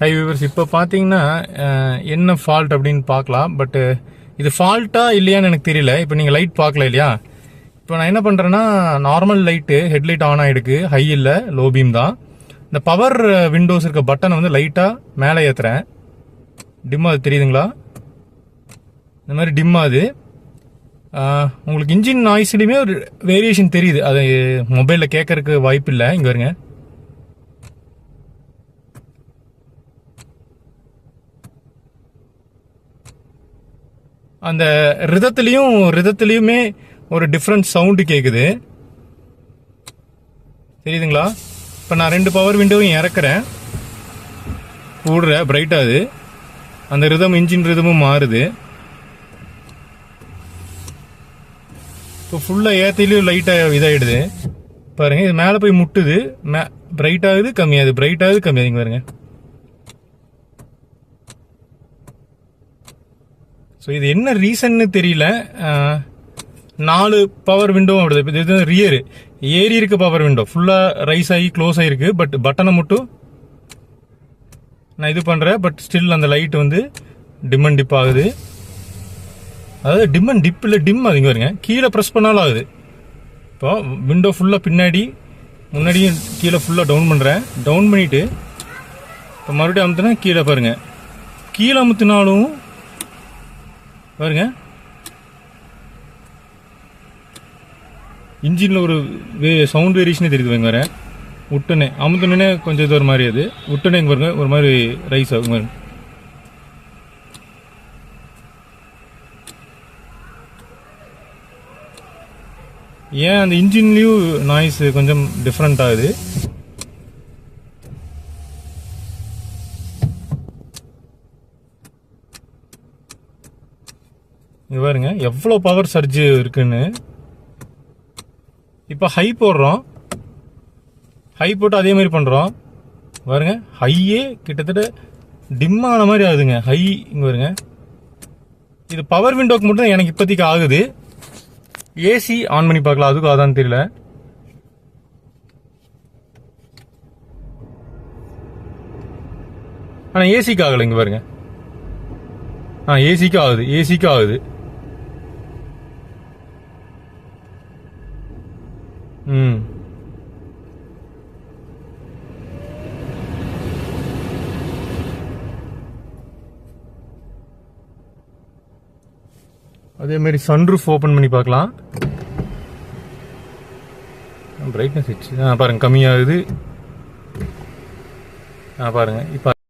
High viewers, இப்போ பார்த்தீங்கன்னா என்ன ஃபால்ட் அப்படின்னு பார்க்கலாம். பட்டு இது ஃபால்ட்டா இல்லையான்னு எனக்கு தெரியல. இப்போ நீங்கள் லைட் பார்க்கல இல்லையா? இப்போ நான் என்ன பண்ணுறேன்னா, நார்மல் லைட்டு ஹெட்லைட் ஆன் ஆகிடுக்கு, ஹை இல்லை லோ பீம் தான். இந்த பவர் விண்டோஸ் இருக்க பட்டனை வந்து லைட்டாக மேலே ஏற்றுறேன். டிம்மா அது தெரியுதுங்களா? இந்த மாதிரி டிம்மாது. உங்களுக்கு இன்ஜின் நாய்ஸ்லையுமே ஒரு வேரியேஷன் தெரியுது. அது மொபைலில் கேட்கறதுக்கு வாய்ப்பு இல்லை. இங்கே வருங்க, அந்த ரிதத்துலேயுமே ஒரு டிஃப்ரெண்ட் சவுண்டு கேட்குது. தெரியுதுங்களா? இப்போ நான் 2 பவர் விண்டோவும் இறக்குறேன், கூடுற பிரைட் ஆகுது. அந்த ரிதம், இன்ஜின் ரிதமும் மாறுது. இப்போ ஃபுல்லாக ஏற்றிலையும் லைட்டாக இதாகிடுது பாருங்க. இது மேலே போய் முட்டுது, பிரைட் ஆகுது கம்மியாகுது, பிரைட் ஆகுது கம்மியாகுதுங்க பாருங்க. ஸோ இது என்ன ரீசன்னு தெரியல. 4 பவர் விண்டோவும் வருது. இது ரியரு ஏறி இருக்க பவர் விண்டோ ஃபுல்லாக ரைஸ் ஆகி க்ளோஸ் ஆகிருக்கு. பட் பட்டனை மட்டும் நான் இது பண்ணுறேன். பட் ஸ்டில் அந்த லைட் வந்து டிம் அண்ட் டிப் ஆகுது. அதாவது டிம் அண்ட் டிப் இல்லை, டிம் அதுங்க வருங்க. கீழே ப்ரெஸ் பண்ணாலும் ஆகுது. இப்போ விண்டோ ஃபுல்லாக பின்னாடி முன்னாடியும் கீழே ஃபுல்லாக டவுன் பண்ணுறேன். டவுன் பண்ணிவிட்டு இப்போ மறுபடியும் அமுத்துனா கீழே பாருங்க. கீழே அமுத்தினாலும் பாருங்க, இன்ஜினில் ஒரு சவுண்ட் வேரியேஷனே தெரியுது. பாருங்க, வரேன் விட்டுனே அமுத்துனே கொஞ்சம் இது ஒரு மாதிரி, அது விட்டுனே இங்கே பாருங்க ஒரு மாதிரி ரைஸ் ஆகும் பாருங்க. ஏன் அந்த இன்ஜின்லேயும் நாய்ஸ் கொஞ்சம் டிஃப்ரெண்ட் ஆகுது. இங்க பாருங்க எவ்வளோ பவர் சர்ஜ் இருக்குன்னு. இப்போ ஹை போடுறோம், ஹை போட்டு அதே மாதிரி பண்ணுறோம் பாருங்க. ஹையே கிட்டத்தட்ட டிம் ஆன மாதிரி ஆகுதுங்க. ஹை இங்கே பாருங்க. இது பவர் விண்டோக்கு மட்டும் தான் எனக்கு இப்போதைக்கு ஆகுது. ஏசி ஆன் பண்ணி பார்க்கலாம், அதுக்கும் அதான் தெரியல. ஆனால் ஏசிக்கு ஆகலை. இங்கே பாருங்க, ஏசிக்கு ஆகுது, ஏசிக்கு ஆகுது. அதே மாதிரி சன்ரூஃப் ஓபன் பண்ணி பார்க்கலாம். பிரைட்னஸ் பாருங்க கம்மியாகுது. பாருங்க இப்போ